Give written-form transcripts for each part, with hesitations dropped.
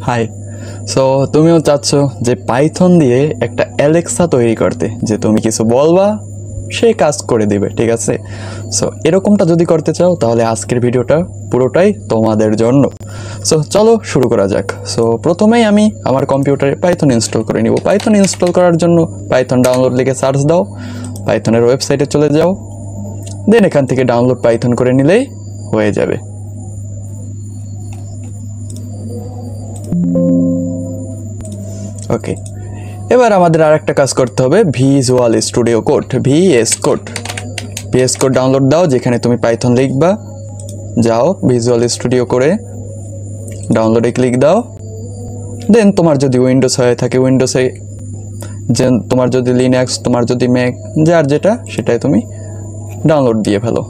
High. So তুমিও চাচ্ছ যে পাইথন দিয়ে একটা অ্যালেক্সা তৈরি করতে, যে তুমি কিছু বলবা সে কাজ করে দিবে, ঠিক আছে? সো এরকমটা যদি করতে চাও তাহলে আজকের ভিডিওটা পুরোটাই তোমাদের জন্য। সো চলো শুরু করা যাক। সো প্রথমেই আমি আমার কম্পিউটারে পাইথন ইনস্টল করে নিব। পাইথন ইনস্টল করার জন্য পাইথন ডাউনলোড লিখে সার্চ দাও, পাইথনের ওয়েবসাইটে চলে যাও, দেন এখান থেকে ডাউনলোড পাইথন করে নিলেই হয়ে যাবে। ওকে, এবার আমাদের আর একটা কাজ করতে হবে, visual studio code, VS code download দাও, যেখানে তুমি পাইথন লিখবা। যাও ভিজুয়াল স্টুডিও করে ডাউনলোডে ক্লিক দাও। দেন তোমার যদি উইন্ডোজ হয়ে থাকে উইন্ডোজে, যে তোমার যদি লিনাক্স, তোমার যদি ম্যাক, যার যেটা সেটাই তুমি ডাউনলোড দিয়ে ফেলো।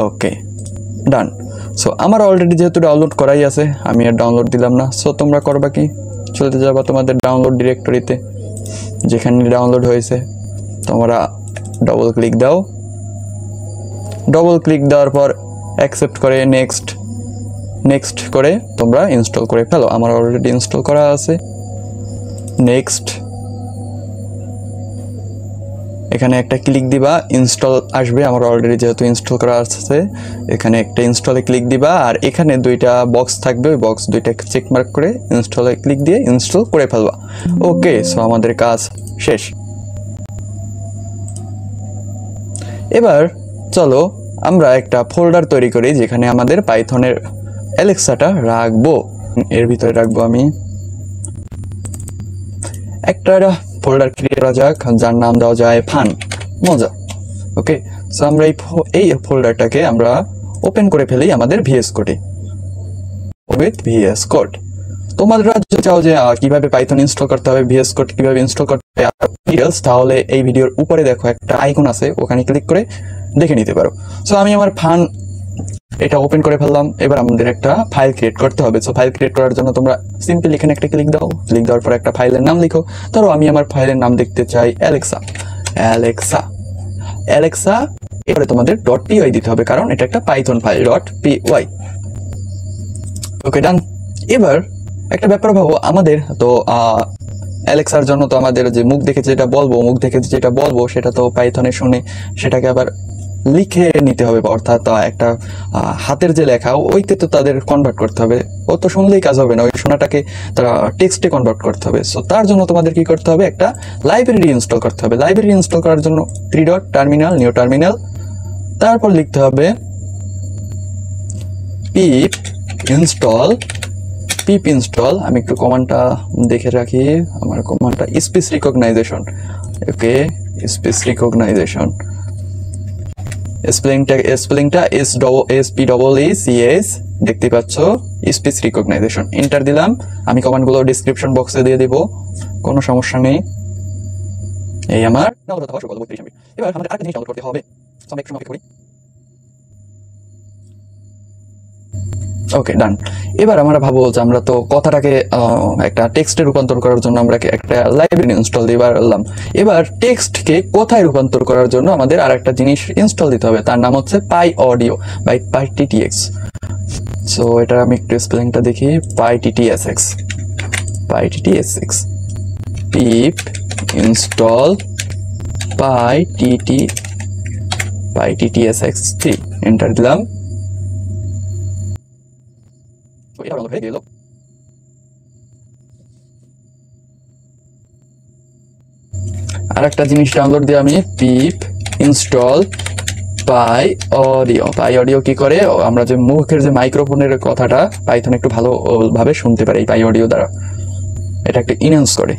ওকে, ডান। সো আমার অলরেডি যেহেতু ডাউনলোড করাই আছে, আমি আর ডাউনলোড দিলাম না। সো তোমরা করবা কি, চলতে যাবা তোমাদের ডাউনলোড ডিরেক্টরিতে, যেখানে ডাউনলোড হয়েছে তোমরা ডবল ক্লিক দাও। ডবল ক্লিক দেওয়ার পর অ্যাকসেপ্ট করে নেক্সট করে তোমরা ইনস্টল করে ফেলো। আমার অলরেডি ইনস্টল করা আছে। নেক্সট, এখানে একটা ক্লিক দিবা, ইনস্টল আসবে। আমার অলরেডি যেহেতু ইনস্টল করা আছে, এখানে একটা ইনস্টলে ক্লিক দিবা, আর এখানে দুইটা বক্স থাকবে, ওই বক্স দুইটা চেক মার্ক করে ইনস্টলে ক্লিক দিয়ে ইনস্টল করে ফেলবা। ওকে, সো আমাদের কাজ শেষ। এবার চলো আমরা একটা ফোল্ডার তৈরি করি, যেখানে আমাদের পাইথনের অ্যালেক্সাটা রাখবো। এর ভিতরে রাখবো আমি একটা ফোল্ডার ক্রিয়েট করা যাক, যার নাম দেওয়া যায় ফান, মজা। ওকে, সো আমরা এই ফোল্ডারটাকে আমরা ওপেন করে ফেলি আমাদের ভিএস কোডে, উইথ ভিএস কোড। তোমরা যদি চাও যে কিভাবে পাইথন ইনস্টল করতে হবে, ভিএস কোড কিভাবে ইনস্টল করতে হবে ডিটেইলস, তাহলে এই ভিডিওর উপরে দেখো একটা আইকন আছে, ওখানে ক্লিক করে দেখে নিতে পারো। সো আমি আমার ফান এটা ওপেন করে ফেললাম। এবার আমাদের একটা ফাইল ক্রিয়েট করতে হবে। সো ফাইল ক্রিয়েট করার জন্য তোমরা সিম্পল এখানে একটা ক্লিক দাও। ক্লিক দেওয়ার পর একটা ফাইলের নাম লিখো। ধরো আমি আমার ফাইলের নাম দেখতে চাই অ্যালেক্সা। এবারে তোমাদের .py দিতে হবে, কারণ এটা একটা পাইথন ফাইল, .py। ওকে, ডান। এবার একটা ব্যাপার ভাবো, আমাদের তো অ্যালেক্সার জন্য তো আমাদের যে মুখ দেখে যেটা বলবো সেটা তো পাইথনে শুনে সেটাকে আবার লিখে নিতে হবে, অর্থাৎ একটা হাতের যে লেখা ওইতে তো তাদের কনভার্ট করতে হবে। ও তো শুনলেই কাজ হবে না, ওই শোনাটাকে তারা টেক্সটে কনভার্ট করতে হবে। সো তার জন্য তোমাদের কি করতে হবে, একটা লাইব্রেরি ইনস্টল করতে হবে। লাইব্রেরি ইনস্টল করার জন্য /terminal নিউ টার্মিনাল, তারপর লিখতে হবে পিপ ইনস্টল। আমি একটু কমান্ডটা দেখে রাখি, আমার কমান্ডটা স্পেস রিকগনাইজেশন। ওকে, স্পেস রিকগনাইজেশন, স্পেলিংটা SPEECH, দেখতে পাচ্ছ, স্পেস রিকগনাইজেশন। এন্টার দিলাম। আমি কমান্ডগুলো ডেসক্রিপশন বক্সে দিয়ে দিব, কোনো সমস্যা নেই। এই আমার ডাউনলোড হওয়া শুরু করলো 32 MB। এবার আমাদের আরেকটা জিনিস ডাউনলোড করতে হবে, আমি একটু অপেক্ষা করি। ওকে, ডান। এবার আমরা ভাবো যে আমরা তো কথাটাকে একটা টেক্সটে রূপান্তর করার জন্য আমরা একটা লাইব্রেরি ইনস্টল দিয়ে পারলাম। এবার টেক্সটকে কথায় রূপান্তর করার জন্য আমাদের আর একটা জিনিস ইনস্টল দিতে হবে, তার নাম হচ্ছে PyAudio by PyTTX। সো এটা আমি একটু স্পেলিংটা দেখি, PyTTSX, pip install PyTTSX3, enter দিলাম। এটা ডাউনলোড হয়ে গেল। আর একটা জিনিস ডাউনলোড দিয়ে আমি পিপ ইনস্টল PyAudio কি করে, আমরা যে মুখের যে মাইক্রোফোনের কথাটা পাইথন একটু ভালোভাবে শুনতে পারে এই PyAudio দ্বারা, এটা একটা ইনহ্যান্স করে।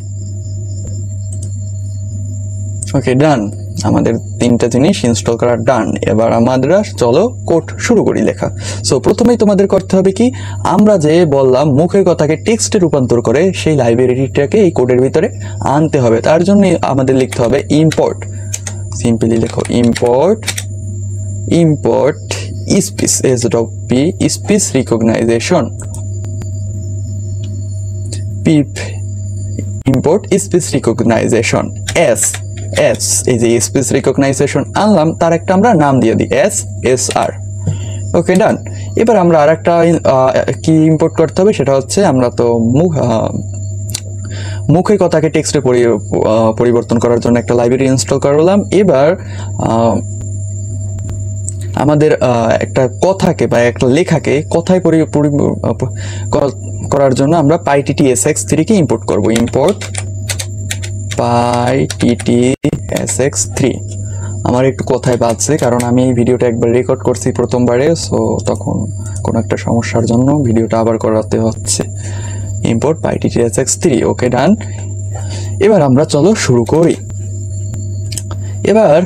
ওকে, ডান। আমাদের তিনটা জিনিস ইনস্টল করা ডান। এবার আমরা চলো কোড শুরু করি লেখা। সো প্রথমেই তোমাদের করতে হবে কি, আমরা যে বললাম মুখের কথাকে টেক্সটে রূপান্তর করে, সেই লাইব্রেরিটাকে এই কোডের ভিতরে আনতে হবে। তার জন্য আমাদের লিখতে হবে ইম্পোর্ট, সিম্পলি লেখো import space recognition, pip import space recognition এই যে স্পেস রিকগনাইজেশন আনলাম, তার একটা আমরা নাম দিয়ে দিই SSR। ওকে, ডান। এবার আমরা আরেকটা কি ইম্পোর্ট করতে হবে, সেটা হচ্ছে আমরা তো মুখের কথাকে টেক্সটে পরিবর্তন করার জন্য একটা লাইব্রেরি ইনস্টল করলাম। এবার আমাদের একটা কথাকে বা একটা লেখাকে কথায় করার জন্য আমরা pyttsx3 কে ইম্পোর্ট করব। Import pyttsx3। আমার একটু কথায় বাজছে, কারণ আমি এই ভিডিওটা একবার রেকর্ড করছি প্রথমবারে, সো তখন কোনো একটা সমস্যার জন্য ভিডিওটা আবার করাতে হচ্ছে। ইম্পোর্ট pyttsx3, ওকে ডান। এবার আমরা চলো শুরু করি। এবার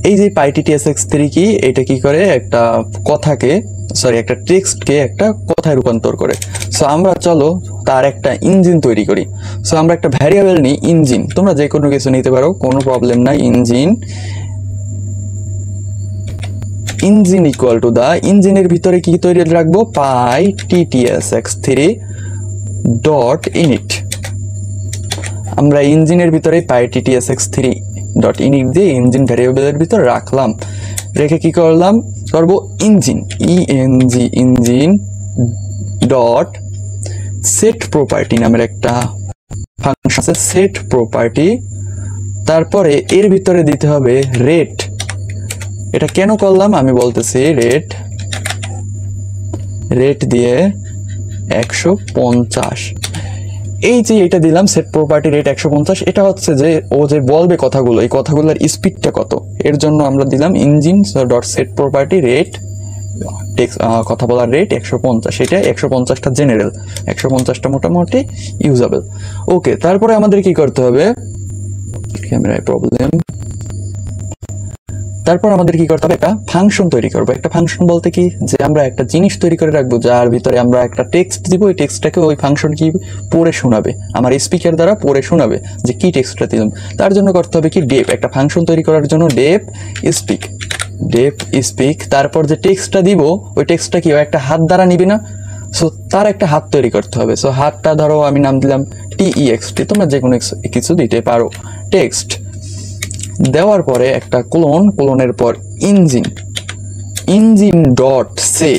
এই যে pyttsx3 কি, এটা কি করে, একটা কথাকে একটা টেক্সটকে একটা কথায় রূপান্তর করে। সো আমরা চলো তার একটা ইঞ্জিন তৈরি করি। সো আমরা একটা ভ্যারিয়েবল নিই ইঞ্জিন, তোমরা যে কোনো কিছু নিতে পারো, কোনো প্রবলেম নাই। ইঞ্জিন ইকুয়াল টু দা, ইঞ্জিনের ভিতরে কি তৈরি রাখবো, pyttsx3 ডট ইনিট। আমরা ইঞ্জিনের ভিতরে pyttsx3 ডট ইনিট দিয়ে ইঞ্জিন ভ্যারিয়েবলের ভিতর রাখলাম। রেখে কি করব engine engine dot set property নামের একটা ফাংশন আছে, সেট প্রপার্টি। তারপরে এর ভিতরে দিতে হবে রেট। এটা কেন করলাম আমি বলতেছি। রেট দিয়ে 150। এই যে এটা দিলাম সেট প্রপার্টি রেট 150, এটা হচ্ছে যে ও যে বলবে কথাগুলো, এই কথাগুলোর স্পিডটা কত, এর জন্য আমরা দিলাম engine dot set property rate, কথা বলার রেট 150। এটা 150টা জেনারেল, 150টা মোটামুটি ইউজেবল। ওকে, তারপরে আমাদের কি করতে হবে, ক্যামেরায় প্রবলেম। তারপর আমাদের কি করতে হবে, একটা ফাংশন তৈরি করবো। একটা ফাংশন বলতে কি, যে আমরা একটা জিনিস তৈরি করে রাখবো যার ভিতরে আমরা একটা টেক্সট দিব, ওই টেক্সটটাকে ওই ফাংশন কি পড়ে শোনাবে, আমার স্পিকার দ্বারা পড়ে শোনাবে যে কি টেক্সটটা দিলাম। তার জন্য করতে হবে কি, ডেপ। একটা ফাংশন তৈরি করার জন্য ডেপ স্পিক। তারপর যে টেক্সটটা দিব, ওই টেক্সটটা কি একটা হাত দ্বারা নিবে না, সো তার একটা হাত তৈরি করতে হবে। সো হাতটা ধরো আমি নাম দিলাম text, তোমরা যে কোনো কিছু দিতে পারো। টেক্সট দেওয়ার পরে একটা কোলনের পর ইঞ্জিন ডট সে।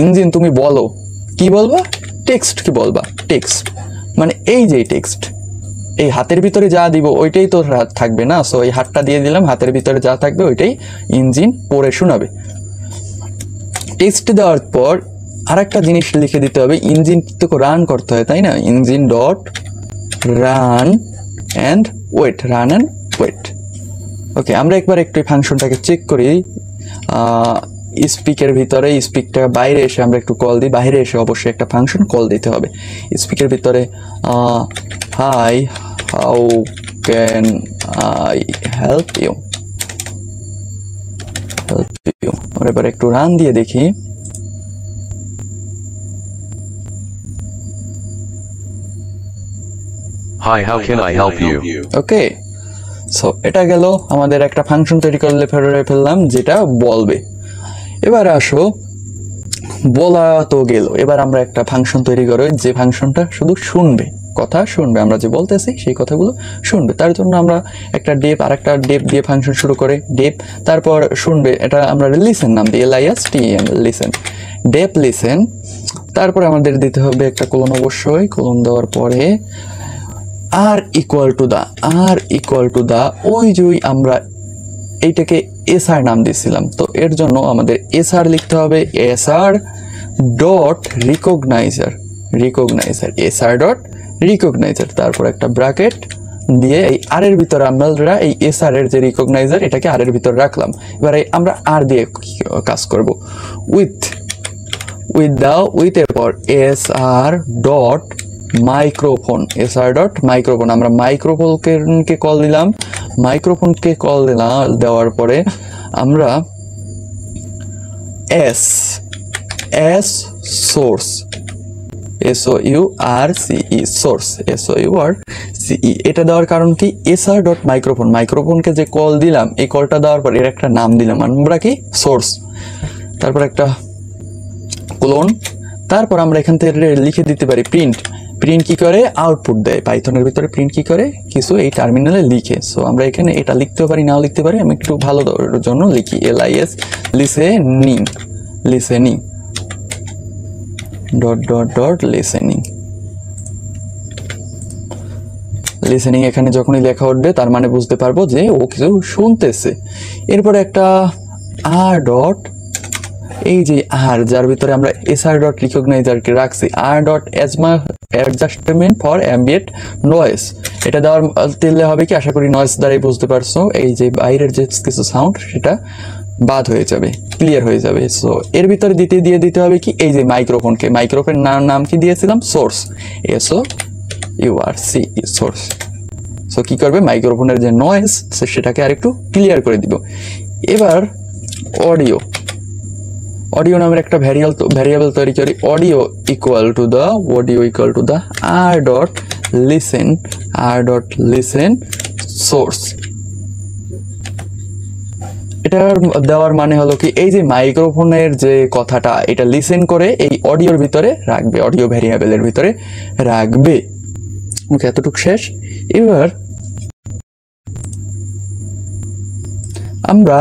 ইঞ্জিন তুমি বলো, কি বলবা, টেক্সট কি বলবা, টেক্সট মানে এই যে টেক্সট, এই হাতের ভিতরে যা দিব ওইটাই তো থাকবে না। সো এই হাতটা দিয়ে দিলাম, হাতের ভিতরে যা থাকবে ওইটাই ইঞ্জিন পড়ে শোনাবে। টেক্সট দেওয়ার পর আরেকটা জিনিস লিখে দিতে হবে, ইঞ্জিন তো রান করতে হয়, তাই না। Engine dot run and wait. Okay, আমরা একবার একটু ফাংশনটাকে চেক করি। স্পিকের ভিতরে, স্পিকটা বাইরে এসে আমরা একটু কল দিই। বাইরে এসে অবশ্যই একটা ফাংশন কল দিতে হবে। স্পিকের ভিতরে hi, how can I help you. আমরা এবার একটু রান দিয়ে দেখি। Hi, how can I help you? Okay, so এটা গেল, আমাদের একটা ফাংশন তৈরি করলে ফেললাম যেটা বলবে। এবার আসো, বলা তো গেল, এবার আমরা একটা ফাংশন তৈরি করব যে ফাংশনটা শুধু শুনবে, কথা শুনবে, আমরা যে বলতেছি সেই কথাগুলো শুনবে। তার জন্য আমরা একটা ডেপ, আর একটা ডেপ দিয়ে ফাংশন শুরু করে ডেপ, তারপর শুনবে, এটা আমরা লিসেন নাম দিই, LISTEN, লিসেন, ডেপ লিসেন। তারপরে আমাদের দিতে হবে একটা কোলন, অবশ্যই কোলন দেওয়ার পরে আর ইকুয়াল টু দা ওই যে আমরা এইটাকে এসআর নাম দিয়েছিলাম, তো এর জন্য আমাদের এসআর লিখতে হবে, এসআর ডট রিকগনাইজার, এসআর ডট রিকগনাইজার। তারপর একটা ব্র্যাকেট দিয়ে এই আর এর ভিতরে আমরা এই এসআর এর যে রিকগনাইজার, এটাকে আর এর ভিতরে রাখলাম। এবারে আমরা আর দিয়ে কাজ করব, উইথ এর পর এসআর ডট মাইক্রোফোন, আমরা মাইক্রোফোনকে কল দিলাম। দেওয়ার পরে আমরা এস সোর্স, SOURCE, এটা দেওয়ার কারণ কি, এসআর ডট মাইক্রোফোনকে যে কল দিলাম, এই কলটা দেওয়ার পর এর একটা নাম দিলাম আমরা কি, সোর্স। তারপর একটা কোলন, তারপর আমরা এখান থেকে লিখে দিতে পারি প্রিন্ট কি করে, আউটপুট দেয়। পাইথনের ভিতরে প্রিন্ট কি করে, কিছু এই টার্মিনালে লিখে। সো আমরা এখানে এটা লিখতেও পারি, নাও লিখতে পারি, আমি একটু ভালো জন্য লিখি LIS listening. Dot dot dot listening. Listening এখানে যখনই লেখা উঠবে তার মানে বুঝতে পারবো যে ও কিছু শুনতেছে। এরপরে একটা আর ডট, এই যে আর যার ভিতরে আমরা এসআর ডট রিকগনাইজারকে রাখছি, R dot adjustment for ambient noise, এটা দেওয়ার দিলে হবে কি, আশা করি নয়েজ দ্বারাই বুঝতে পারছো, এই যে বাইরের যে কিছু সাউন্ড সেটা বাদ হয়ে যাবে, ক্লিয়ার হয়ে যাবে। সো এর ভিতরে দিতে হবে কি, এই যে মাইক্রোফোনকে, মাইক্রোফোনের নাম কি দিয়েছিলাম, সোর্স, SOURCE, সোর্স। সো কি করবে, মাইক্রোফোনের যে নয়েজ সেটাকে আরেকটু ক্লিয়ার করে দিব। এবার অডিও, অডিও নামের একটা ভ্যারিয়েবল তৈরি করি, audio equal to the R dot listen source. এটার দেওয়ার মানে হলো কি, এই যে মাইক্রোফোনের যে কথাটা এটা লিসেন করে এই অডিওর ভিতরে রাখবে, অডিও ভ্যারিয়েবলের ভিতরে রাখবে। ওকে, এতটুকু শেষ। এবার আমরা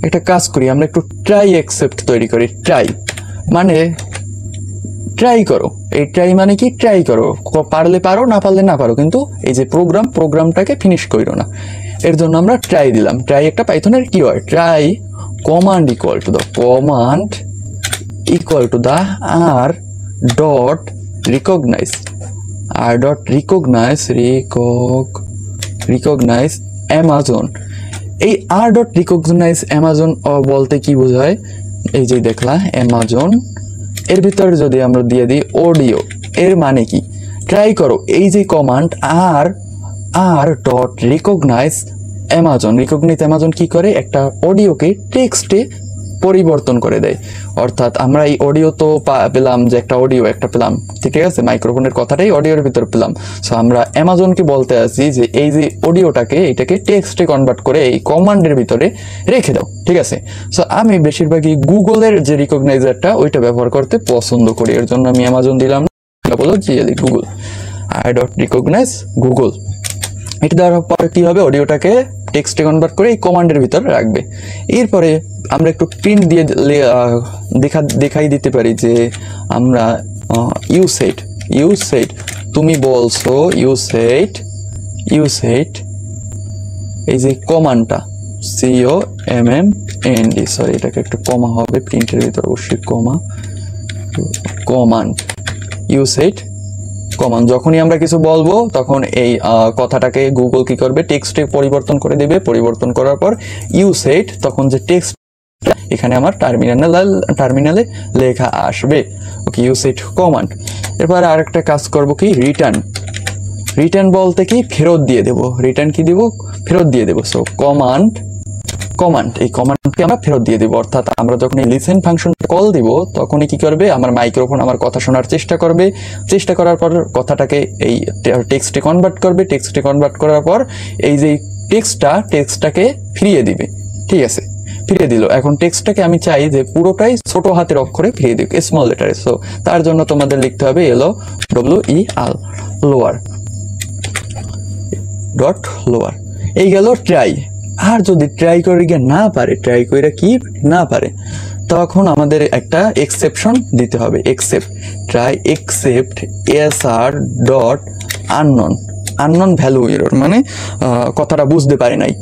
একটা কাজ করি, আমরা একটু ট্রাই অ্যাকসেপ্ট তৈরি করি। ট্রাই মানে ট্রাই করো, এই ট্রাই মানে কি, ট্রাই করো, পারলে পারো, না পারলে না পারো, কিন্তু এই যে প্রোগ্রামটাকে ফিনিশ করো না। এর জন্য আমরা ট্রাই দিলাম। ট্রাই একটা পাইথনের keyword. Try command equal to the R dot recognize, recognize Amazon. এই আর ডট রিকগনাইজ অ্যামাজন বলতে কি বোঝায়, এই যে দেখলা অ্যামাজন, এর ভিতরে যদি আমরা দিয়ে দিই অডিও, এর মানে কি, ট্রাই করো এই যে command R dot recognise Amazon কি করে, একটা অডিওকে টেক্সটে পরিবর্তন করে দেয়। অর্থাৎ আমরা এই অডিও তো পেলাম, যে একটা অডিও একটা পেলাম, ঠিক আছে, মাইক্রোফোনের কথাটাই অডিওর ভিতর পেলাম। সো আমরা অ্যামাজনকে বলতে আছি যে এই যে অডিওটাকে, এটাকে টেক্সটে কনভার্ট করে এই কমান্ডের ভিতরে রেখে দাও, ঠিক আছে। সো আমি বেশিরভাগই গুগলের যে রিকগনাইজারটা ওইটা ব্যবহার করতে পছন্দ করি, এর জন্য আমি অ্যামাজন দিলাম, বলো Google, I dot recognise Google. এটা দেওয়ার পরে কি হবে, অডিওটাকে টেক্সটে কনভার্ট করে এই কমান্ডের ভিতরে রাখবে। এরপরে আমরা একটু প্রিন্ট দিয়ে দেখাই দিতে পারি যে আমরা ইউ সেড, তুমি বলছো, ইউ সেড এই যে কমান্ডটা, COMMAND, সরি এটাকে একটু কমা হবে, প্রিন্টের ভিতরে অবশ্যই কমান্ড, ইউ সেড কমান্ড। যখনই আমরা কিছু বলবো তখন এই কথাটাকে গুগল কি করবে, টেক্সটে পরিবর্তন করে দেবে। পরিবর্তন করার পর ইউ সেড, তখন যে টেক্সট এখানে আমার টার্মিনালে লেখা আসবে। ওকে, ইউ সেড কমান্ড। এরপর আরেকটা কাজ করব কি, রিটার্ন বলতে কি, ফেরত দিয়ে দেব। রিটার্ন কি দিব, ফেরত দিয়ে দেব। সো কমান্ড, এই কমান্ডকে আমরা ফেরত দিয়ে দিব। অর্থাৎ আমরা যখন এই লিসেন ফাংশন কল দিব তখনই কি করবে, আমার মাইক্রোফোন আমার কথা শোনার চেষ্টা করবে। চেষ্টা করার পর কথাটাকে এই টেক্সটে কনভার্ট করবে। টেক্সটে কনভার্ট করার পর এই যে টেক্সটটাকে ফিরিয়ে দিবে, ঠিক আছে, ফিরিয়ে দিল। এখন টেক্সটটাকে আমি চাই যে পুরোটাই ছোট হাতের অক্ষরে ফিরিয়ে দিক, স্মল লেটারে। সো তার জন্য তোমাদের লিখতে হবে লোয়ার। এই গেল ট্রাই। আর যদি ট্রাই করে না পারে, তখন আমাদের একটা এক্সেপশন দিতে হবে। Except SR dot unknown value error, মানে কথাটা বুঝতে পারে নাই,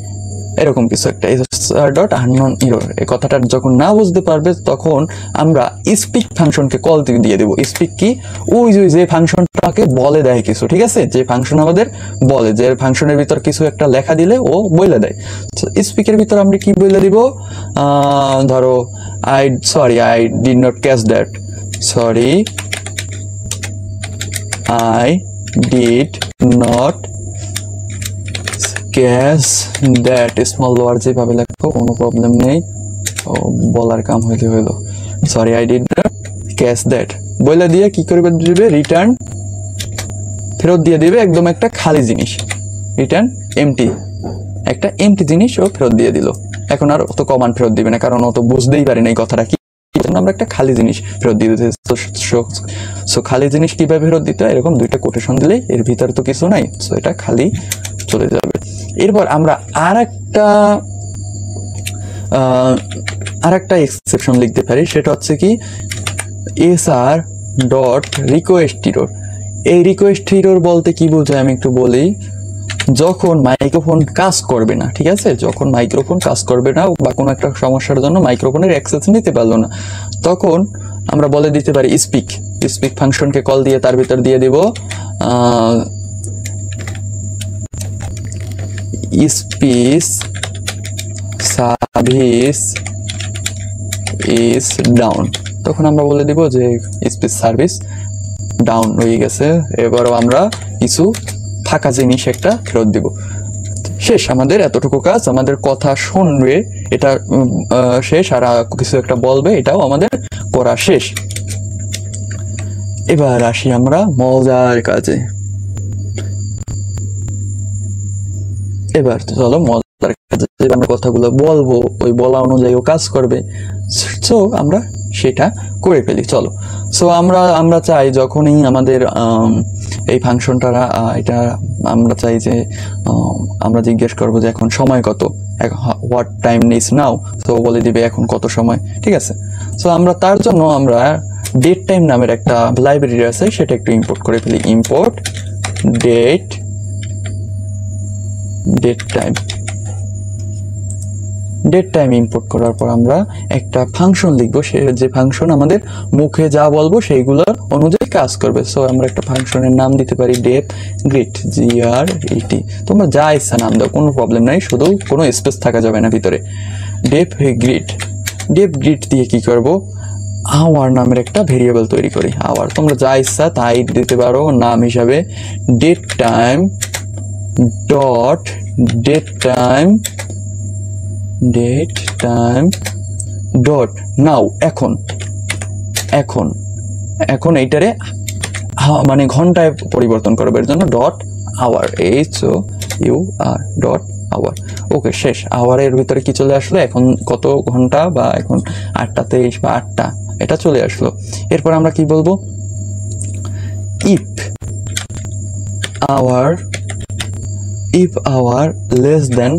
এরকম কিছু একটা, SR ডট আননোন এরর। এই কথাটা যখন না বুঝতে পারবে তখন আমরা স্পিক ফাংশনকে কল দিয়ে দেবো। স্পিক কি, ওই যে ফাংশনটাকে বলে দেয় কিছু, ঠিক আছে, যে ফাংশন আমাদের বলে, যে ফাংশনের ভিতর কিছু একটা লেখা দিলে ও বলে দেয়। স্পিকের ভিতর আমরা কি বলে দিব, ধরো I did not catch that, I did not catch that, small lower যেভাবে লেখো কোনো প্রবলেম নেই, বলার কাম হইলো। I did not catch that বলে দিয়ে কি করবে দিবে, রিটার্ন ফেরত দিয়ে দিবে একদম একটা খালি জিনিস, রিটার্ন একটা এমটি জিনিস ও ফেরত দিয়ে দিল। এখন আর অত কমান্ড ফেরত দিবে না, কারণ ও তো বুঝতেই পারে না এই কথাটা কি, আমরা একটা খালি জিনিস ফেরত দিয়ে দিতে। সো খালি জিনিস কিভাবে ফেরত দিতে হয়, এরকম দুইটা কোটেশন দিলেই, এর ভিতরে তো কিছু নাই, সো এটা খালি চলে যাবে। এরপর আমরা আরেকটা এক্সেপশন লিখতে পারি, সেটা হচ্ছে কি, এসআর ডট রিকোয়েস্ট এরর। এই রিকোয়েস্ট এরর বলতে কি বোঝায় আমি একটু বলি। যখন মাইক্রোফোন কাজ করবে না, ঠিক আছে, যখন মাইক্রোফোন কাজ করবে না বা কোনো একটা সমস্যার জন্য মাইক্রোফোনের অ্যাক্সেস নিতে পারলো না, তখন আমরা বলে দিতে পারি স্পিক ফাংশনকে কল দিয়ে তার ভিতর দিয়ে দিব স্পিচ সার্ভিস ইজ ডাউন। তখন আমরা বলে দিব যে স্পিচ সার্ভিস ডাউন হয়ে গেছে। এবারও আমরা কিছু ফাঁকা জিনিস একটা ফেরত দিব। শেষ, আমাদের এতটুকু কাজ। আমাদের কথা শুনবে, এটা শেষ। আর কিছু একটা বলবে, এটাও আমাদের করা শেষ। এবার আসি আমরা মজার কাজে। এবার চলো মজার কাজে, আমরা কথাগুলো বলবো ওই বলা অনুযায়ী ও কাজ করবে। সো আমরা সেটা করে ফেলি, চলো। সো আমরা চাই যখনই আমাদের এই ফাংশনটা এটা আমরা চাই যে আমরা জিজ্ঞেস করবো যে এখন সময় কত, হোয়াট টাইম ইজ নাও। তো বলে দিবে এখন কত সময়, ঠিক আছে। সো আমরা তার জন্য আমরা ডেট টাইম নামের একটা লাইব্রেরি আছে, সেটা একটু ইম্পোর্ট করে ফেলি। ইম্পোর্ট ডেট টাইম ইম্পোর্ট করার পর আমরা একটা ফাংশন লিখবো, সে যে ফাংশন আমাদের মুখে যা বলবো সেইগুলো অনুযায়ী কাজ করবে। সো আমরা একটা ফাংশনের নাম দিতে পারি ডেপ গ্রিট, GRET। তোমরা যা ইচ্ছা নাম দাও, কোনো প্রবলেম নাই, শুধু কোনো স্পেস থাকা যাবে না ভিতরে। ডেপ গ্রিট দিয়ে কি করব, আওয়ার নামের একটা ভেরিয়েবল তৈরি করি। আওয়ার তোমরা যা ইচ্ছা তাই দিতে পারো নাম হিসাবে। ডেট টাইম ডট নাও, এখন এইটারে মানে ঘন্টায় পরিবর্তন করবে, এর জন্য dot hour, HOUR dot hour. Okay, শেষ। আওয়ারের ভিতরে কি চলে আসলো, এখন কত ঘন্টা, বা এখন 8:23 বা 8টা, এটা চলে আসলো। এরপর আমরা কি বলবো, ইফ আওয়ার লেস দেন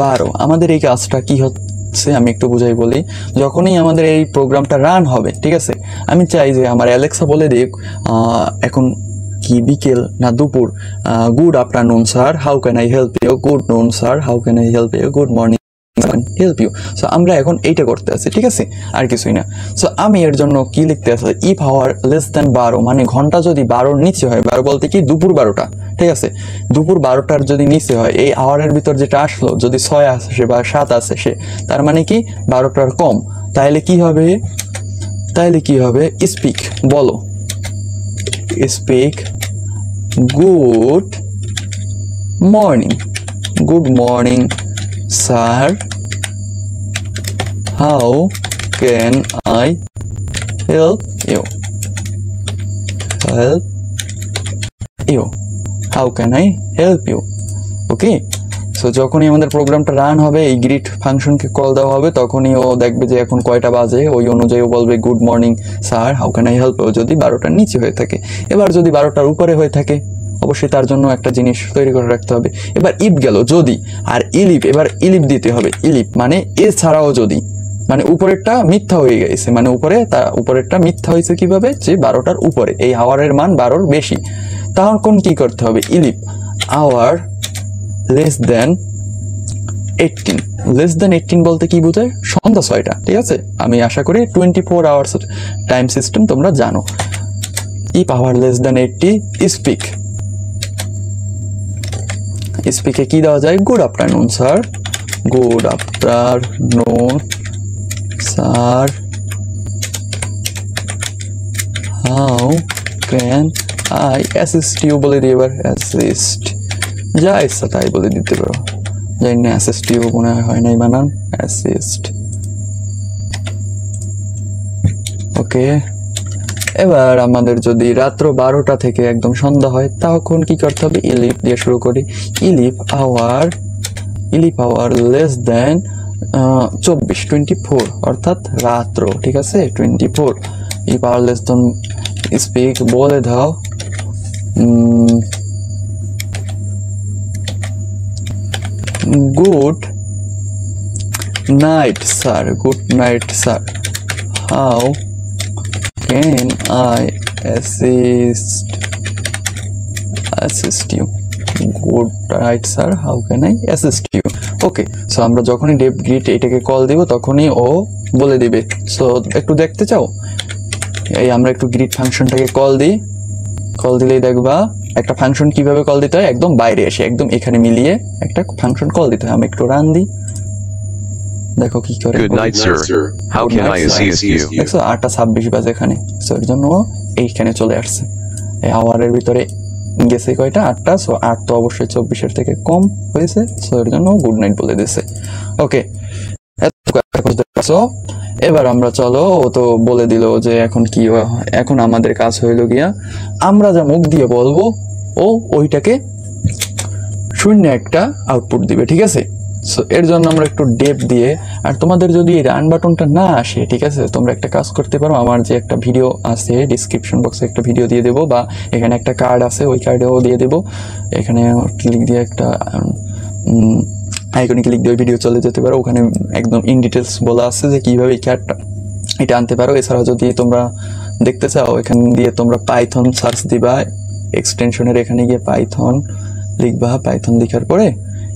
12। আমাদের এই কাজটা কি হচ্ছে আমি একটু বুঝাই বলি। যখনই আমাদের এই প্রোগ্রামটা রান হবে, ঠিক আছে, আমি চাই যে আমার অ্যালেক্সা বলে দিক এখন কি বিকেল না দুপুর, good afternoon sir, how can I help you, good noon sir, how can I help you, good morning help you. So আমরা এখন এইটা করতে আছি, ঠিক আছে, আর কিছুই না। সো আমি এর জন্য কি লিখতে আছি, ইফ আওয়ার লেস দেন 12, মানে ঘন্টা যদি 12-র নিচে হয়, 12 বলতে কি দুপুর 12টা, ঠিক আছে, দুপুর 12টার যদি নিচে হয়, এই আওয়ারের ভিতর যেটা আসলো যদি 6 আসে বা 7 আসে, সে তার মানে কি 12টার কম। তাহলে কি হবে, স্পিক বলো, speak good morning sir, how can I help you? How can I help you? Okay. So যখনই আমাদের প্রোগ্রামটা রান হবে, এই গ্রিট ফাংশনকে কল দেওয়া হবে, তখনই ও দেখবে যে এখন কয়টা বাজে, ওই অনুযায়ী ও বলবে good morning sir, how can I help you, যদি 12টার নিচে হয়ে থাকে। এবার যদি 12টার উপরে হয়ে থাকে, অবশ্যই তার জন্য একটা জিনিস তৈরি করে রাখতে হবে। এবার ইফ গেল যদি, আর এবার ইলিপ দিতে হবে। ইলিপ মানে এছাড়াও যদি, মানে উপরেরটা মিথ্যা হয়ে গেছে, মানে উপরেরটা মিথ্যা হয়েছে কিভাবে, যে 12টার উপরে, এই আওয়ারের মান 12-র বেশি, তখন কি করতে হবে, ইলিপ আওয়ার লেস দেন 18 বলতে কি বোঝায়, সন্ধ্যা 6টা, ঠিক আছে। আমি আশা করি 24 আওয়ার্স টাইম সিস্টেম তোমরা জানো। ইফ আওয়ার লেস দেন 80, স্পিকে কি দেওয়া যায়, good afternoon sir, how can I assist you বলে দিই। এবার অ্যাসিস্ট, যা ইচ্ছা তাই বলে দিতে পারো, জানি না অ্যাসিস্ট ইউ মনে হয় নাই বানান, অ্যাসিস্ট। ওকে। এবার আমাদের যদি রাত্র 12টা থেকে একদম সন্ধ্যা হয়, তখন কি করতে হবে, ইলিপ দিয়ে শুরু করি। ইলিপ আওয়ার লেস দেন 24 অর্থাৎ রাত্র, ঠিক আছে, 24। If hour less then, speak বলে দাও good night sir, how can I assist you? Good, right sir, how can I assist you? Okay, so আমরা যখনই ডেপ গ্রিট এটাকে কল দিব তখনই ও বলে দিবে। সো একটু দেখতে চাও, এই আমরা একটু গ্রিট ফাংশনটাকে কল দিই, কল দিলেই দেখবা একটা ফাংশন কিভাবে কল দিতে হয়, একদম বাইরে এসে একদম এখানে মিলিয়ে একটা ফাংশন কল দিতে হয়। আমি একটু রান দিই, দেখো কি করে। Good night, sir. How can I assist you? দেখছো 8:26 বাজে এখানে, সো এর জন্য এইখানে চলে আসছে। এই আওয়ারের ভিতরে গেছে কয়টা, 8টা। সো 8 তো অবশ্যই 24-এর থেকে কম হয়েছে, সো এর জন্য গুড নাইট বলে দিছে। ওকে, এবার আমরা চলো, ও তো বলে দিল যে এখন কি, এখন আমাদের কাজ হইল গিয়া আমরা যা মুখ দিয়ে বলবো ও ওইটাকে শূন্য একটা আউটপুট দিবে, ঠিক আছে। সো এর জন্য আমরা একটু ডেপ দিয়ে, আর তোমাদের যদি রান বাটনটা না আসে, ঠিক আছে, তোমরা একটা কাজ করতে পারো, আমার যে একটা ভিডিও আছে ডিসক্রিপশন বক্সে একটা ভিডিও দিয়ে দেবো, বা এখানে একটা কার্ড আছে ওই কার্ডেও দিয়ে দেবো, এখানে ক্লিক দিয়ে একটা আইকনে ক্লিক দিয়ে ভিডিও চলে যেতে পারো, ওখানে একদম ইন ডিটেলস বলা আছে যে কীভাবে এই কার্ডটা এটা আনতে পারো। এছাড়াও যদি তোমরা দেখতে চাও, এখান দিয়ে তোমরা পাইথন সার্চ দিবা, এক্সটেনশনের এখানে গিয়ে পাইথন লিখবা, পাইথন লেখার পরে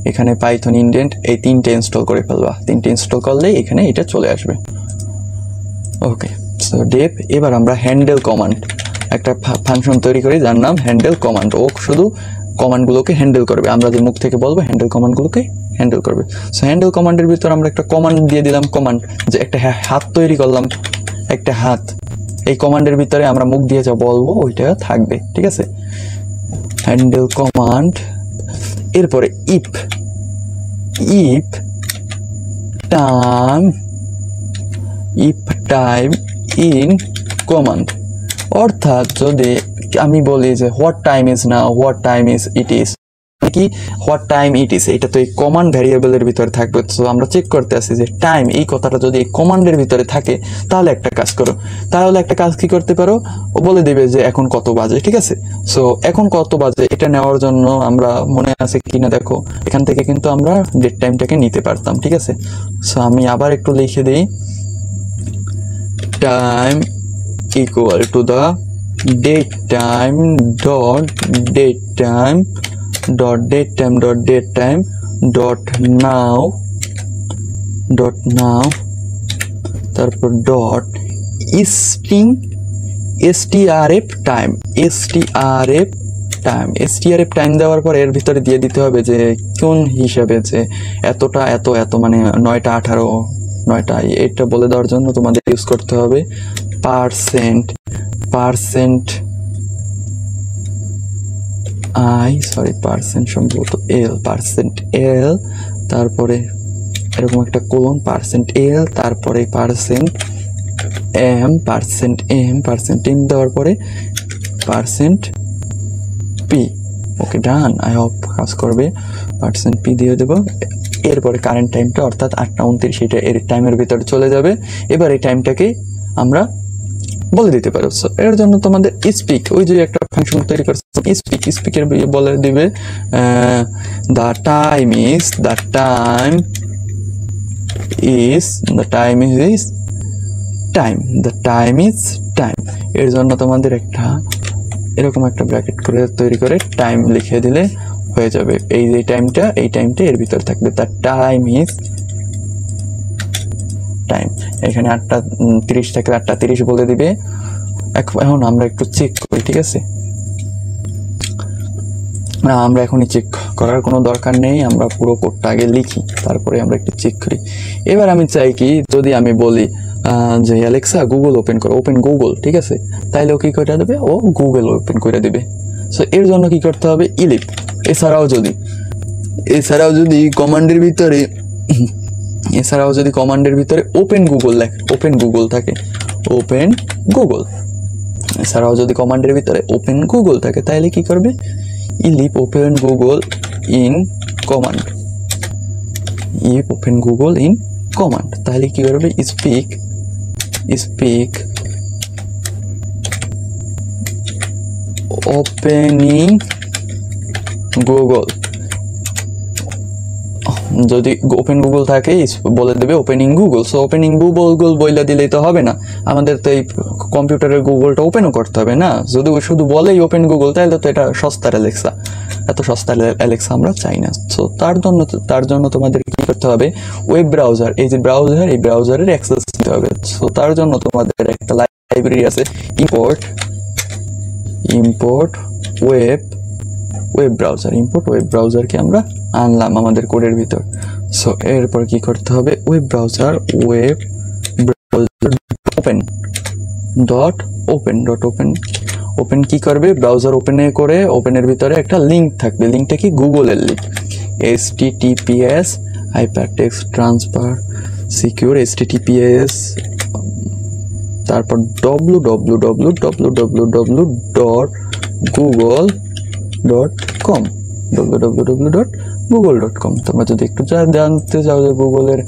এখানে পাইথন ইনডেন্ট এই 3টে ইনস্টল করে ফেলবা, 3টে ইনস্টল করলেই এখানে এটা চলে আসবে। ওকে, সো ডেপ, এবার আমরা হ্যান্ডেল কমান্ড একটা ফাংশন তৈরি করি যার নাম হ্যান্ডেল কমান্ড। ও শুধু কমান্ডগুলোকে হ্যান্ডেল করবে, আমরা যে মুখ থেকে বলবো হ্যান্ডেল কমান্ডগুলোকে হ্যান্ডেল করবে। সো হ্যান্ডেল কমান্ডের ভিতর আমরা একটা কমান্ড দিয়ে দিলাম, কমান্ড যে একটা হাত তৈরি করলাম, একটা হাত, এই কমান্ডের ভিতরে আমরা মুখ দিয়ে যা বলবো ওইটা থাকবে, ঠিক আছে। হ্যান্ডেল কমান্ড, এরপরে ইফ টাইম ইন কমান্ড, অর্থাৎ যদি আমি বলি যে what time is now, what time is it is, কি হোয়াট টাইম ইট ইজ, এটা তো এই কমান্ড ভ্যারিয়েবলের ভিতরে থাকবে। তো আমরা চেক করতে আসি যে টাইম এই কথাটা যদি এই কমান্ডের ভিতরে থাকে তাহলে একটা কাজ করো, তাহলে একটা কাজ কি করতে পারো, ও বলে দিবে যে এখন কত বাজে, ঠিক আছে। সো এখন কত বাজে এটা নেওয়ার জন্য আমরা, মনে আছে কিনা দেখো, এখান থেকে কিন্তু আমরা ডেট টাইমটাকে নিতে পারতাম, ঠিক আছে। সো আমি আবার একটু লিখে দিই, time equal to the date time dot date time dot date time dot date time dot now তারপর ডট strf টাইম দেওয়ার পর এর ভিতরে দিয়ে দিতে হবে যে কোন হিসাবে, যে এতটা এত মানে 9টা 18 9টা, এটা বলে দেওয়ার জন্য তোমাদের ইউজ করতে হবে পার্সেন্ট সম্ভবত এল, তারপরে এরকম একটা কোলন %l, তারপরে %m দেওয়ার পরে %p। Okay, done, I hope কাজ করবে। %p দিয়ে দেবো, এরপরে কারেন্ট টাইমটা অর্থাৎ 8:29 এটা এর টাইমের ভিতরে চলে যাবে। এবার এই টাইমটাকে আমরা বলে দিতে পারো। এর জন্য তোমাদের স্পিক, ওই যে একটা ফাংশন তৈরি করছে স্পিকের বলে দিবে the time is time। এর জন্য তোমাদের একটা এরকম একটা ব্র্যাকেট করে তৈরি করে টাইম লিখে দিলে হয়ে যাবে। এই যে টাইমটা এর ভিতর থাকবে, the time is টাইম। এখানে 8:30 থেকে 8:30 বলে দিবে। এখন আমরা একটু চেক করি, ঠিক আছে। না, আমরা এখনই চেক করার কোনো দরকার নেই, আমরা পুরো কোডটা আগে লিখি, তারপরে আমরা একটু চেক করি। এবার আমি চাই কি, যদি আমি বলি যে অ্যালেক্সা গুগল ওপেন করো, ওপেন গুগল, ঠিক আছে, তাইলে ও কি করে দেবে, ও গুগল ওপেন করে দেবে। সো এর জন্য কি করতে হবে, ইলিপ। এছাড়াও যদি কমান্ডের ভিতরে ওপেন গুগল থাকে, এছাড়াও যদি কমান্ডের ভিতরে ওপেন গুগল থাকে তাহলে কি করবে, ইলিপ ওপেন গুগল ইন কমান্ড, তাহলে কি করবে, স্পিক ওপেনিং গুগল, যদি ওপেন গুগল থাকে বলে দেবে opening Google. So opening Google বইলা দিলেই তো হবে না, আমাদের তো এই কম্পিউটারের গুগলটা ওপেনও করতে হবে না। যদি শুধু বলেই ওপেন গুগল তাহলে তো এটা সস্তার অ্যালেক্সা, এত সস্তার অ্যালেক্সা আমরা চাই না। সো তার জন্য তোমাদের কি করতে হবে, ওয়েব ব্রাউজার, এই যে ব্রাউজার, এই ব্রাউজারের অ্যাক্সেস দিতে হবে। সো তার জন্য তোমাদের একটা লাইব্রেরি আছে, import web browser, import web ব্রাউজারকে আমরা আনলাম আমাদের কোডের ভিতর। সো এরপর কি করতে হবে, ওয়েব ব্রাউজার ওপেন কি করবে, ব্রাউজার ওপেনে ওপেনের ভিতরে একটা লিঙ্ক থাকবে, লিঙ্কটা কি গুগলের link, https hypertext transfer secure https, তারপর www.google.com তোমরা যদি একটু জানতে চাও যে গুগলের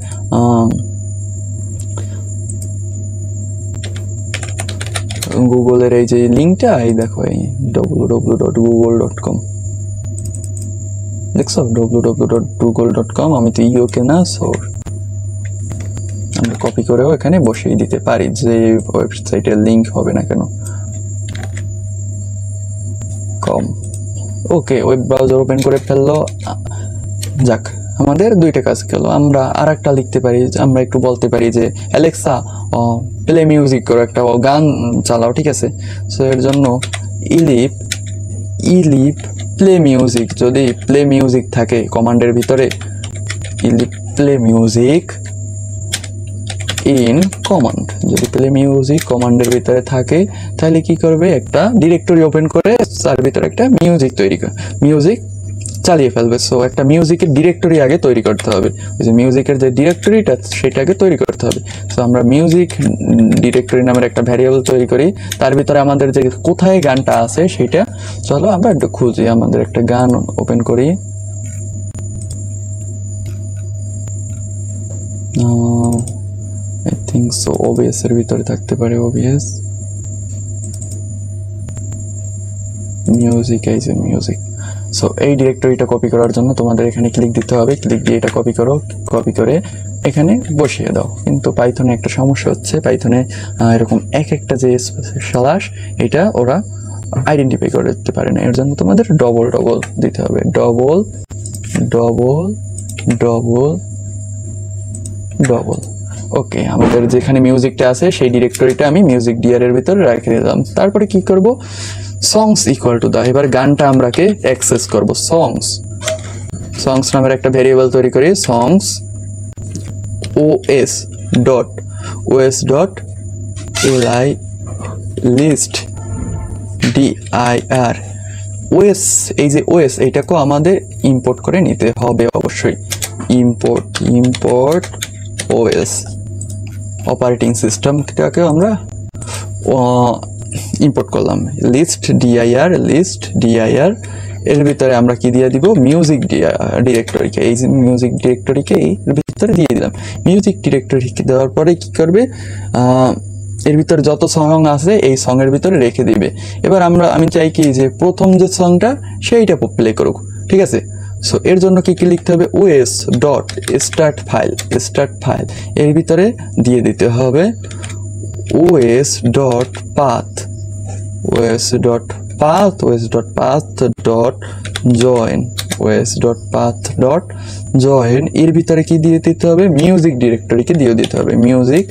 এই যে লিঙ্কটা, এই দেখো এই www.google.com, দেখছো www.google.com, আমি তো ইউকে না, সো আমরা কপি করেও এখানে বসিয়ে দিতে পারি, যে ওয়েবসাইটের লিঙ্ক হবে না কেন। ওকে, ওয়েব ব্রাউজার ওপেন করে ফেললো। যাক, আমাদের দুইটা কাজ গেল। আমরা আর একটা লিখতে পারি, আমরা একটু বলতে পারি যে অ্যালেক্সা প্লে মিউজিক করো, একটা গান চালাও, ঠিক আছে। সো এর জন্য ইলিপ প্লে মিউজিক, যদি প্লে মিউজিক থাকে কমান্ডের ভিতরে, ইলিপ প্লে মিউজিক ইন কমান্ড, যদি প্লে মিউজিক কমান্ডের ভিতরে থাকে তাহলে কি করবে, একটা ডিরেক্টরি ওপেন করে তার ভিতরে একটা মিউজিক চালিয়ে ফেলবে। সো একটা মিউজিকের ডিরেক্টরি আগে তৈরি করতে হবে, ওই যে মিউজিকের যে ডিরেক্টরিটা সেটাকে তৈরি করতে হবে। সো আমরা মিউজিক ডিরেক্টরি নামের একটা ভ্যারিয়েবল তৈরি করি, তার ভিতরে আমাদের যে কোথায় গানটা আছে সেটা, চলো আমরা একটু খুঁজি। আমাদের একটা গান ওপেন করি, I think so OBS এর ভিতরে থাকতে পারে, OBS মিউজিক। সো এই ডিরেক্টরিটা কপি করার জন্য তোমাদের এখানে ক্লিক দিতে হবে, ক্লিক দিয়ে এটা কপি করে এখানে বসিয়ে দাও। কিন্তু পাইথনে একটা সমস্যা হচ্ছে, পাইথনে এরকম একটা যে স্ল্যাশ, এটা ওরা আইডেন্টিফাই করে দিতে পারে না, এর জন্য তোমাদের ডবল দিতে হবে, ডবল। ওকে, আমাদের যেখানে মিউজিকটা আছে সেই ডিরেক্টরিটা আমি মিউজিক ডিআর এর ভিতরে রেখে দিলাম। তারপরে কি করব, songs ইকুয়াল টু দা, এবার গানটা আমরাকে অ্যাক্সেস করব। songs নামের একটা ভেরিয়েবল তৈরি করি, songs os dot li list dir os, এই যে os এইটাকে আমাদের ইম্পোর্ট করে নিতে হবে অবশ্যই, ইম্পোর্ট OS অপারেটিং সিস্টেমটাকে আমরা ইম্পোর্ট করলাম, লিস্ট dir এর ভিতরে আমরা কি দিয়ে দিব, মিউজিক ডিরেক্টরিকে, এই যে মিউজিক ডিরেক্টরিকে এর ভিতরে দিয়ে দিলাম। মিউজিক ডিরেক্টরিকে দেওয়ার পরে কি করবে, এর ভিতরে যত সং আছে এই সং এর ভিতরে রেখে দিবে। এবার আমি চাই কি যে প্রথম যে সংটা সেইটা প্লে করুক, ঠিক আছে। সো এর জন্য কি লিখতে হবে, os ডট স্টার্ট ফাইল এর ভিতরে দিয়ে দিতে হবে os dot path dot join এর ভিতরে কি দিয়ে দিতে হবে, মিউজিক ডিরেক্টরিকে দিয়ে দিতে হবে, মিউজিক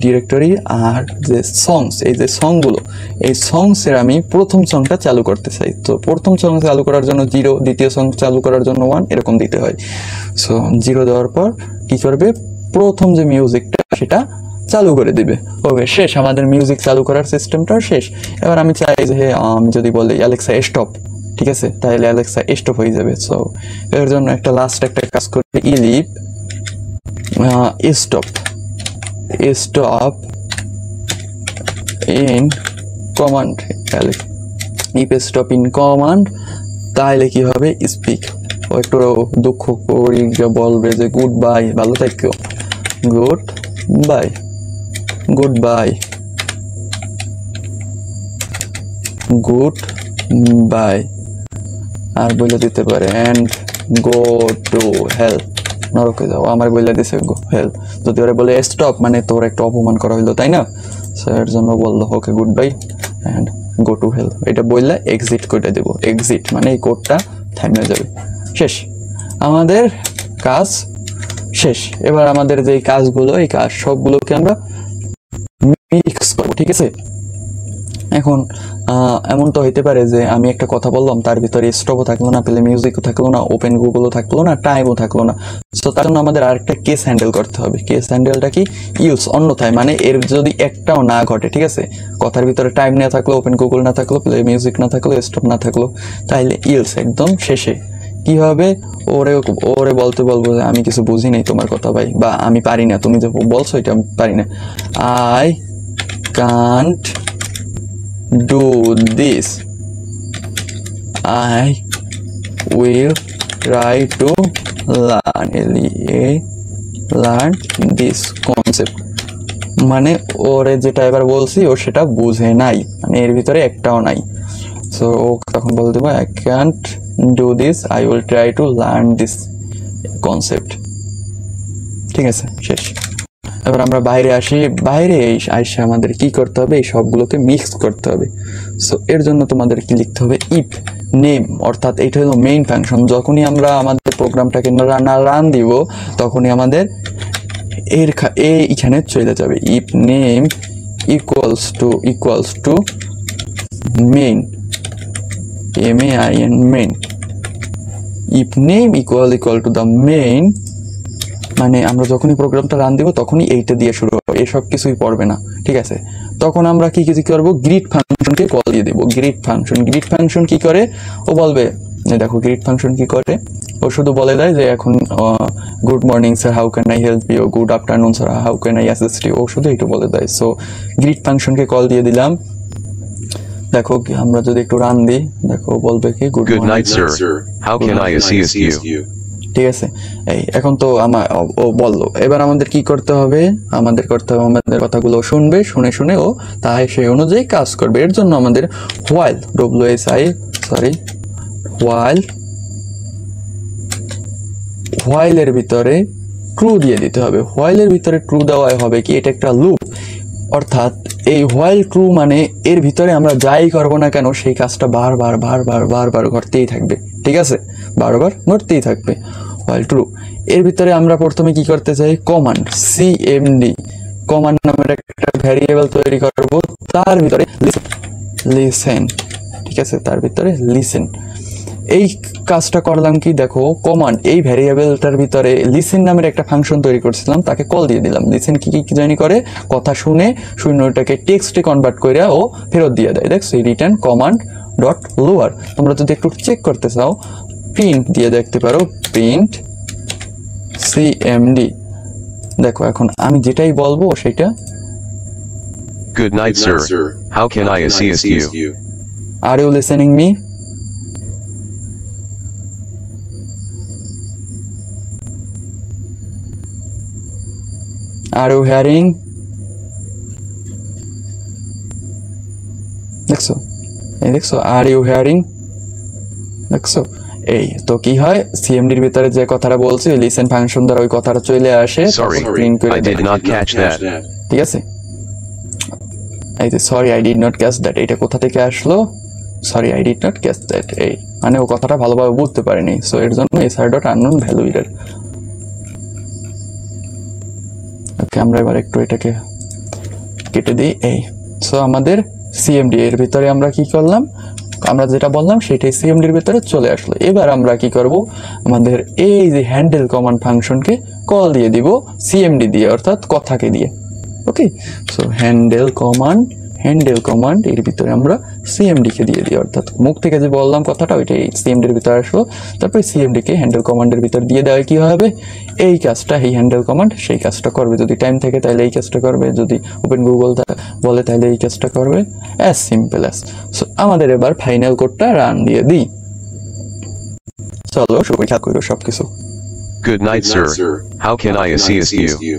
ডিরেক্টরি। আর যে সংস, এই যে সংগুলো, এই সংসের আমি প্রথম সংটা চালু করতে চাই। তো প্রথম সং চালু করার জন্য 0, দ্বিতীয় সং চালু করার জন্য 1, এরকম দিতে হয়। সো 0 দেওয়ার পর কি করবে, প্রথম যে মিউজিকটা সেটা চালু করে দিবে। ওকে, শেষ, আমাদের মিউজিক চালু করার সিস্টেমটা শেষ। এবার আমি চাই যে আমি যদি বলি অ্যালেক্সা স্টপ, ঠিক আছে, তাহলে অ্যালেক্সা স্টপ হয়ে যাবে। সো এর জন্য একটা কাজ করি, elif stop in command, if stop in command, তাহলে কি হবে, স্পিক, ও একটু দুঃখ করি বলবে যে গুড বাই, ভালো থাকো, গুড বাই, আর বলে দিতে পারে এন্ড গো টু হেল, নরকে যাও, আমার বলে দিছে গো হেল। যদি ওরা বলে স্টপ মানে তোর একটা অপমান করা হইলো, তাই না? সো এর জন্য বললো okay goodbye and go to hell. এটা বললে এক্সিট করে দেবো, এক্সিট মানে এই কোডটা থামিয়ে যাবে। শেষ, আমাদের কাজ শেষ। এবার আমাদের যে কাজগুলো, এই কাজ সবগুলোকে আমরা মিক্স করবো, ঠিক আছে? এখন এমন তো হইতে পারে যে আমি একটা কথা বললাম, তার ভিতরে স্টপও থাকলো না, প্লে মিউজিকও থাকলো না, ওপেন গুগলও থাকলো না, টাইমও থাকলো না। সো তার জন্য আমাদের আরেকটা কেস হ্যান্ডেল করতে হবে। কেস হ্যান্ডেলটা কি? ইউজ, অন্যথায় মানে এর যদি একটাও না ঘটে, ঠিক আছে, কথার ভিতরে টাইম না থাকলো, ওপেন গুগল না থাকলো, প্লে মিউজিক না থাকলো, স্টপ না থাকলো, তাইলে ইউজ একদম শেষে কি হবে? ওরে ওরে বলতে বলবো যে আমি কিছু বুঝি নাই তোমার কথা ভাই, বা আমি পারি না, তুমি যে বলছো এটা আমি পারি না, I can't do this, I will try to learn this concept। মানে ওরে যেটা এবার বলছি ও সেটা বুঝে নাই, মানে এর ভিতরে একটাও নাই। সো ও তখন বলে দেবো I can't do this, I will try to learn this concept। ঠিক আছে, শেষ। এবার আমরা বাইরে আসি, বাইরে এসে আমাদের কি করতে হবে? এই সবগুলোকে মিক্স করতে হবে। সো এর জন্য তোমাদের কি লিখতে হবে? ইফ নেম, অর্থাৎ এটা হলো মেইন ফাংশন। যখনই আমরা আমাদের প্রোগ্রামটাকে রান দিব তখনই আমাদের এইখানে চলে যাবে। If name equals to main, MAIN main. If name equal to the main মানে আমরা যখনই প্রোগ্রামটা রান দিব তখনই এইটা দিয়ে শুরু হবে, এসব কিছুই পড়বে না, ঠিক আছে? তখন আমরা কি করবো? গ্রিড ফাংশনকে কল দিয়ে দেবো। গ্রিড ফাংশন কি করে? ও বলবে, দেখো গ্রিড ফাংশন কি করে, ও শুধু বলে দেয় যে এখন good morning sir, how can I help you, good afternoon sir, how can I assist you, ও শুধু এইটা বলে দেয়। সো গ্রিড ফাংশনকে কল দিয়ে দিলাম। দেখো আমরা যদি একটু রান দিই, দেখো বলবে কি good night sir, how can I assist you. ঠিক আছে, এই এখন তো ও বললো। এবার আমাদের কি করতে হবে? আমাদের কথাগুলো শুনবে, শুনে ও তাই সেই অনুযায়ী কাজ করবে। এর জন্য আমাদের হোয়াইলের ভিতরে ট্রু দিয়ে দিতে হবে। হোয়াইলের ভিতরে ট্রু দেওয়া হবে কি? এটা একটা লুপ, অর্থাৎ এই হোয়াইল ট্রু মানে এর ভিতরে আমরা যাই করবো না কেন সেই কাজটা বারবার ঘটতেই থাকবে, ঠিক আছে? বারবার ঘটতেই থাকবে হোয়াইল ট্রু। এর ভিতরে আমরা প্রথমে কি করতে চাই? কমান্ড CMD কমান্ড নামের একটা ভ্যারিয়েবল তৈরি করব, তার ভিতরে লিসেন, ঠিক আছে? তার ভিতরে লিসেন। এই কাজটা করলাম কি? দেখো কমান্ড এই ভ্যারিয়েবলটার ভিতরে লিসেন নামের একটা ফাংশন তৈরি করছিলাম, তাকে কল দিয়ে দিলাম। লিসেন কি জানি করে? কথা শুনে ওটাকে টেক্সটে কনভার্ট করে ও ফেরত দিয়ে দেয়। দেখছো, রিটার্ন কমান্ড ডট লোয়ার। তোমরা যদি একটু চেক করতে চাও প্রিন্ট দিয়ে দেখতে পারো, প্রিন্ট CMD। দেখো এখন আমি যেটাই বলবো সেটা, good night sir, how can I assist you, are you listening me? Are you hearing? দেখছো, এই দেখছো, আর ইউ হেয়ারিং? দেখছো, এই তো কি হয়? সিএমডির ভিতরে যে কথাটা বলছি লিসেন ফাংশন দ্বারা ওই কথাটা চলে আসে, প্রিন্ট করে দেয়। ঠিক আছে, এই যে sorry I did not catch that, এটা কোথা থেকে আসলো? Sorry I did not catch that, এই মানে ও কথাটা ভালোভাবে বুঝতে পারেনি। সো এর জন্য SR.unknown ভ্যালু এরর। ওকে, আমরা এবার একটু এটাকে কেটে দিই। এই সো আমাদের সিএমডি এর ভিতরে আমরা কি করলাম? আমরা যেটা বললাম সেটাই সিএমডির ভিতরে চলে আসলো। এবার আমরা কি করব? আমাদের এই যে হ্যান্ডেল কমান্ড ফাংশনকে কল দিয়ে দিব সিএমডি দিয়ে, অর্থাৎ কথাকে দিয়ে। ওকে, সো হ্যান্ডেল কমান্ড এর ভিতরে আমরা সিএমডি কে দিয়ে দিই, অর্থাৎ মুখ থেকে যে বললাম কথাটা ওইটাই সিএমডির ভিতরে আসলো। তারপরে সিএমডি কে হ্যান্ডেল কমান্ডের ভিতর দিয়ে দেওয়া কি হবে? এই কাজটা, এই হ্যান্ডেল কমান্ড সেই কাজটা করবে। যদি টাইম থাকে তাহলে এই কাজটা করবে, যদি ওপেন গুগল বলে তাহলে এই কাজটা করবে। As simple as. সো আমাদের এবার ফাইনাল কোডটা রান দিয়ে দিই। চলো শুরু খেয়াল করো সবকিছু। Good night, sir. How can I assist you?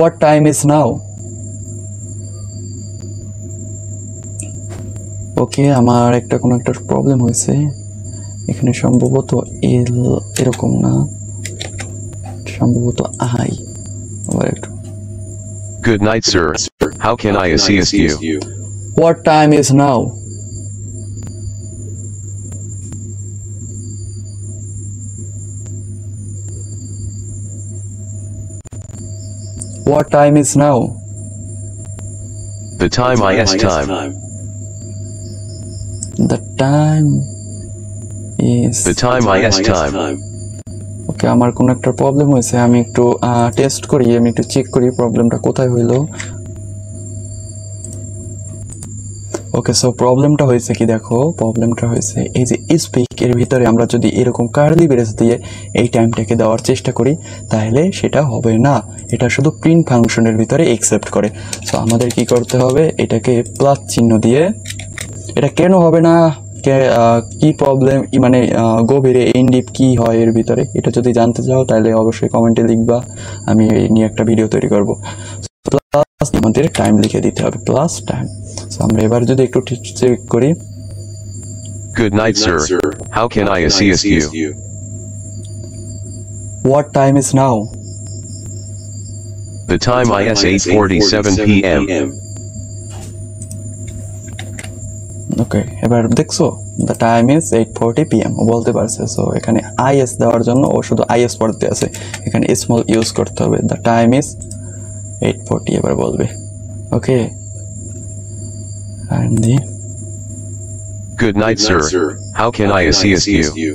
What time is now? ওকে, আমার কোনো একটা প্রবলেম হয়েছে। এখানে সম্ভবত এল এরকম না, সম্ভবত আই। আবার একটু Good night, sir. How can I assist you? What time is now? What time is now? The time is time. The time is The time is time. ওকে, আমার কোনো একটা প্রবলেম হয়েছে, আমি একটু টেস্ট করি, আমি একটু চেক করি প্রবলেমটা কোথায় হইলো। ওকে, সো প্রবলেমটা হয়েছে কি, দেখো প্রবলেমটা হয়েছে এই যে স্পিক এর ভিতরে আমরা যদি এরকম কার্লি ব্রেস দিয়ে এই টাইমটাকে দেওয়ার চেষ্টা করি তাহলে সেটা হবে না, এটা শুধু প্রিন্ট ফাংশনের ভিতরে একসেপ্ট করে। সো আমাদের কি করতে হবে, এটাকে প্লাস চিহ্ন দিয়ে, এটা কেন হবে না, কি প্রবলেম, মানে গভীরে ইনডিপ কি হয় এর ভিতরে, এটা যদি জানতে চাও তাহলে অবশ্যই কমেন্টে লিখবা, আমি এই নিয়ে একটা ভিডিও তৈরি করব। প্লাস আমাদের টাইম লিখে দিতে হবে, প্লাস টাইম। সো আমরা এবার যদি একটু চেক করি, Good night, sir. How can I assist you? What time is now? The time is 8:47 p.m. ওকে, এবার দেখছো দ্য টাইম ইজ 8:40 p.m. ও বলতে পারছে। সো এখানে আইএস দেওয়ার জন্য ও শুধু আইএস পড়তে আছে, এখানে স্মল ইউজ করতে হবে, দ্য টাইম ইজ 8:40 এবার বলবে। ওকে, and the Good night, sir. How can I assist you?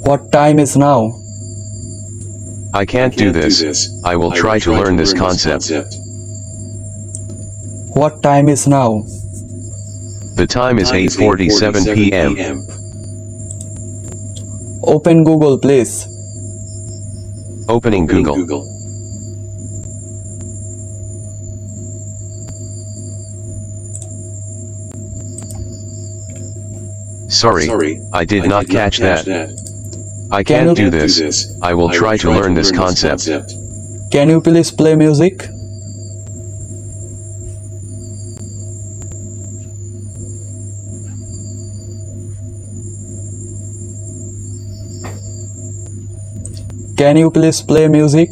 what time is now? I can't do this. I will try to learn this concept. What time is now? The time is 8:47 p.m. Open Google, please. Opening Google. Sorry, I did not catch that. I can't do this. I will try to learn this concept. Can you please play music? Can you please play music?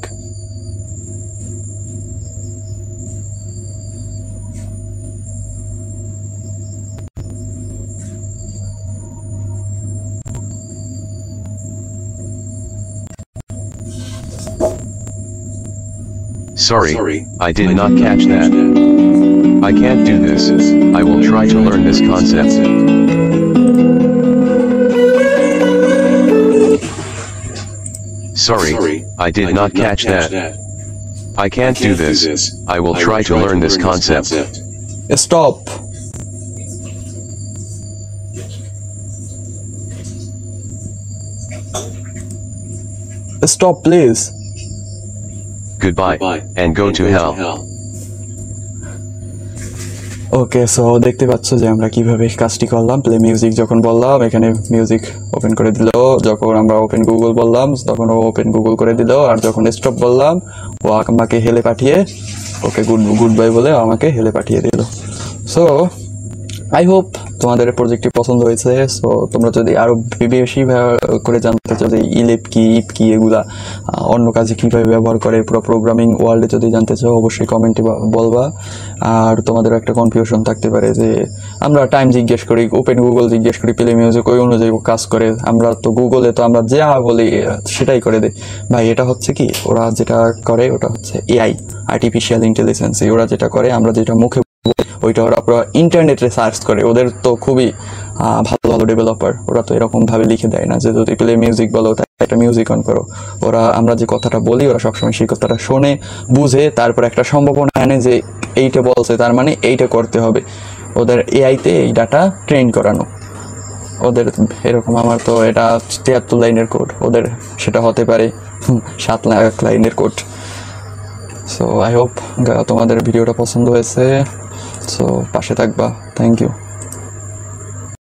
Sorry, I did not catch that. I can't do this. I will try to learn this concept. Sorry, I did not catch that. I can't do this. I will try to learn this concept. Stop. Stop, please. Goodbye, and go to hell. Okay, so দেখতে পাচ্ছ যে আমরা কিভাবে কাজটি করলাম। Play music যখন বললাম এখানে মিউজিক ওপেন করে দিল, যখন আমরা ওপেন গুগল বললাম তখন ও ওপেন গুগল করে দিল, আর যখন স্টপ বললাম ও আমাকে হেলে পাঠিয়ে, ওকে গুড বাই বলে আমাকে হেলে পাঠিয়ে দিল। সো আই হোপ তোমাদের প্রজেক্টটি পছন্দ হয়েছে। সো তোমরা যদি আরও বেশি করে জানতে চাও যে ইলেপ কি, ইপ কি, এগুলা অন্য কাজে কীভাবে ব্যবহার করে, পুরো প্রোগ্রামিং ওয়ার্ল্ডে যদি জানতে চাও অবশ্যই কমেন্টে বলবা। আর তোমাদের একটা কনফিউশন থাকতে পারে যে আমরা টাইম জিজ্ঞেস করি, ওপেন গুগল জিজ্ঞেস করি, প্লে মিউজিক ওই অনুযায়ী কাজ করে, আমরা তো গুগলে তো আমরা যা বলি সেটাই করে দিই। ভাই এটা হচ্ছে কি, ওরা যেটা করে ওটা হচ্ছে এআই, আর্টিফিশিয়াল ইন্টেলিজেন্স। ওরা যেটা করে, আমরা যেটা মুখে ওইটা ওরা পুরো ইন্টারনেটে সার্চ করে। ওদের তো খুবই ভালো ভালো ডেভেলপার, ওরা তো এরকমভাবে লিখে দেয় না যে যদি প্লে মিউজিক বলো তাই একটা মিউজিক অন করো। ওরা আমরা যে কথাটা বলি ওরা সবসময় সেই কথাটা শোনে, বুঝে, তারপর একটা সম্ভাবনা আনে যে এইটা বলছে তার মানে এইটা করতে হবে। ওদের এআইতে এই ডাটা ট্রেন করানো ওদের এরকম। আমার তো এটা 73 লাইনের কোড, ওদের সেটা হতে পারে 7 লাখ লাইনের কোড। সো আই হোপ তোমাদের ভিডিওটা পছন্দ হয়েছে। সো পাশে থাকবা। Thank you.